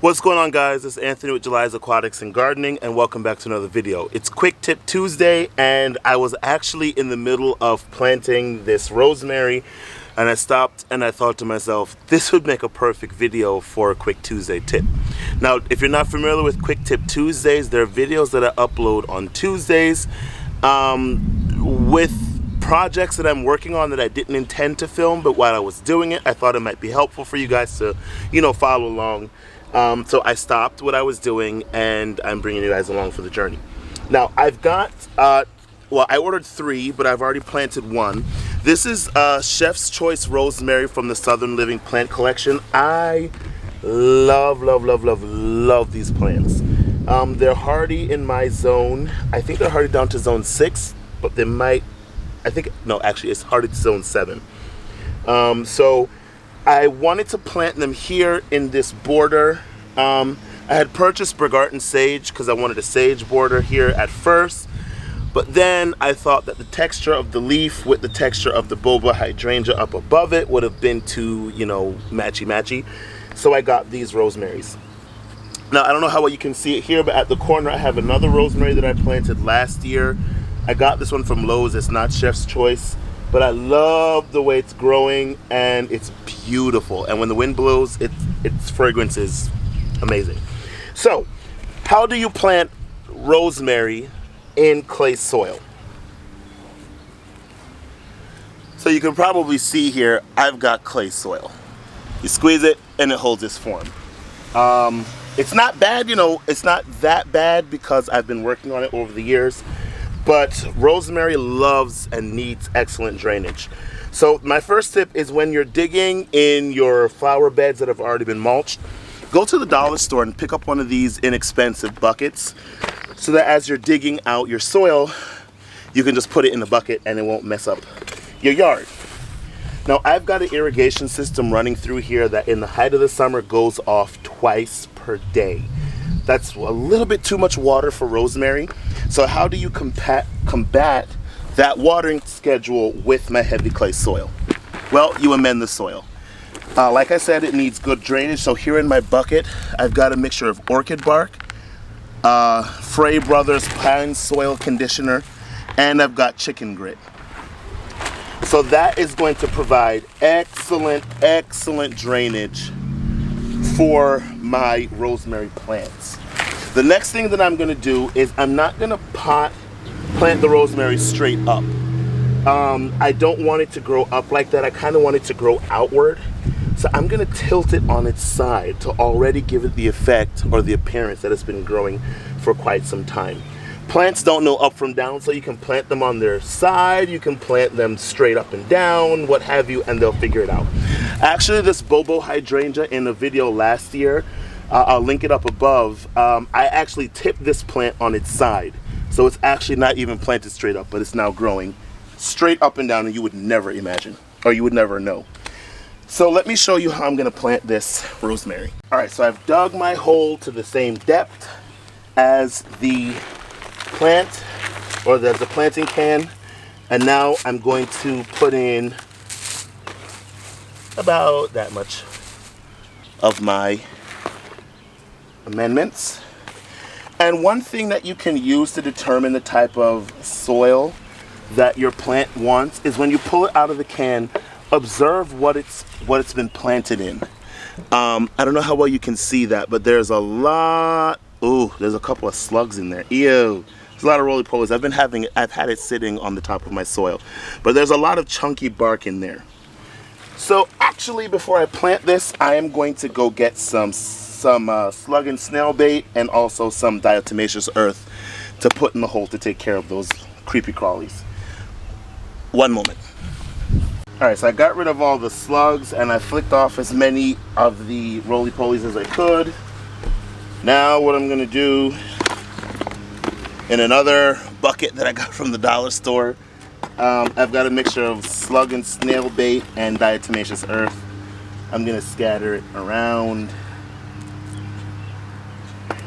What's going on, guys? It's Anthony with Jhuly's Aquatics and Gardening, and welcome back to another video. It's Quick Tip Tuesday, and I was actually in the middle of planting this rosemary, and I stopped and I thought to myself, this would make a perfect video for a Quick Tuesday tip. Now, if you're not familiar with Quick Tip Tuesdays, there are videos that I upload on Tuesdays with projects that I'm working on that I didn't intend to film, but while I was doing it, I thought it might be helpful for you guys to, follow along. So I stopped what I was doing and I'm bringing you guys along for the journey. Now I've got, well, I ordered 3, but I've already planted 1. This is Chef's Choice Rosemary from the Southern Living Plant Collection. I love these plants. They're hardy in my zone. I think they're hardy down to zone 6, but they might, actually it's hardy to zone 7. So I wanted to plant them here in this border. I had purchased Bergarten sage because I wanted a sage border here at first, but then I thought that the texture of the leaf with the texture of the boba hydrangea up above it would have been too, matchy-matchy. So I got these rosemaries. Now, I don't know how well you can see it here, but at the corner I have another rosemary that I planted last year. I got this one from Lowe's. It's not Chef's Choice, but I love the way it's growing and it's beautiful. And when the wind blows, its fragrance is amazing. So, how do you plant rosemary in clay soil? So you can probably see here, I've got clay soil. You squeeze it and it holds its form. It's not bad, it's not that bad because I've been working on it over the years. But rosemary loves and needs excellent drainage. So my first tip is when you're digging in your flower beds that have already been mulched, go to the dollar store and pick up one of these inexpensive buckets so that as you're digging out your soil, you can just put it in the bucket and it won't mess up your yard. Now I've got an irrigation system running through here that in the height of the summer goes off twice per day. That's a little bit too much water for rosemary. So how do you combat that watering schedule with my heavy clay soil? Well, you amend the soil. Like I said, it needs good drainage. So here in my bucket, I've got a mixture of orchid bark, Frey Brothers Pine Soil Conditioner, and I've got chicken grit. So that is going to provide excellent drainage for my rosemary plants. The next thing that I'm going to do is I'm not going to plant the rosemary straight up. I don't want it to grow up like that. I kind of want it to grow outward. So I'm going to tilt it on its side to already give it the effect or the appearance that it's been growing for quite some time. Plants don't know up from down, so you can plant them on their side, you can plant them straight up and down, what have you, and they'll figure it out. Actually, this bobo hydrangea in a video last year, I'll link it up above, I actually tipped this plant on its side. So it's actually not even planted straight up, but it's now growing straight up and down, and you would never imagine, or you would never know. So let me show you how I'm gonna plant this rosemary. All right, so I've dug my hole to the same depth as the plant, or there's the planting can, and now I'm going to put in about that much of my amendments. And one thing that you can use to determine the type of soil that your plant wants is when you pull it out of the can, observe what it's been planted in. I don't know how well you can see that, but there's a lot. Ooh, there's a couple of slugs in there. Ew. There's a lot of roly-polies. I've had it sitting on the top of my soil, but there's a lot of chunky bark in there. So actually, before I plant this, I am going to go get some slug and snail bait and also some diatomaceous earth to put in the hole to take care of those creepy crawlies. One moment. All right, so I got rid of all the slugs and I flicked off as many of the roly-polies as I could. Now what I'm gonna do, in another bucket that I got from the dollar store, I've got a mixture of slug and snail bait and diatomaceous earth. I'm gonna scatter it around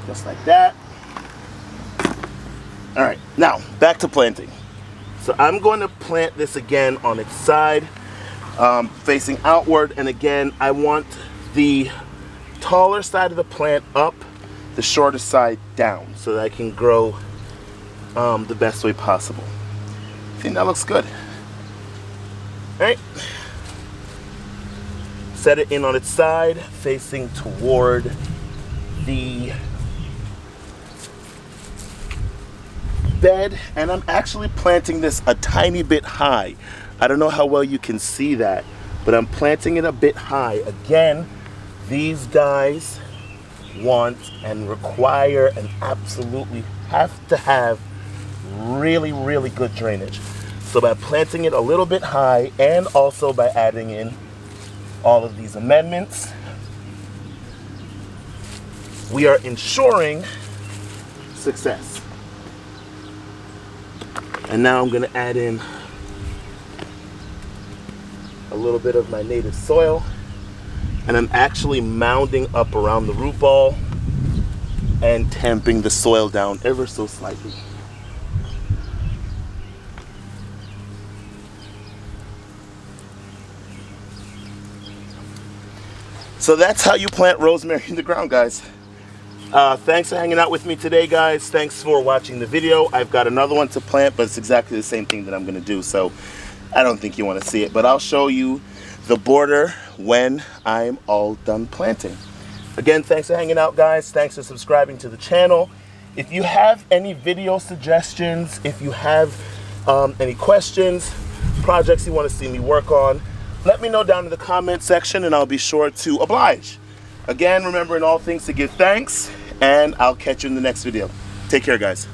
just like that. All right, now back to planting. So I'm going to plant this again on its side, facing outward, and again I want the taller side of the plant up, the shorter side down, so that I can grow the best way possible. I think that looks good. All right. Set it in on its side, facing toward the bed, and I'm actually planting this a tiny bit high. I don't know how well you can see that, but I'm planting it a bit high. Again, these guys want and require and absolutely have to have really, really good drainage. So by planting it a little bit high and also by adding in all of these amendments, we are ensuring success. And now I'm going to add in a little bit of my native soil, and I'm actually mounding up around the root ball and tamping the soil down ever so slightly. So that's how you plant rosemary in the ground, guys. Thanks for hanging out with me today, guys. Thanks for watching the video. I've got another one to plant, but it's exactly the same thing that I'm going to do, so I don't think you want to see it, but I'll show you the border when I'm all done planting. Again, thanks for hanging out, guys. Thanks for subscribing to the channel. If you have any video suggestions, if you have any questions, projects you want to see me work on, let me know down in the comment section and I'll be sure to oblige. Again, remember in all things to give thanks, and I'll catch you in the next video. Take care, guys.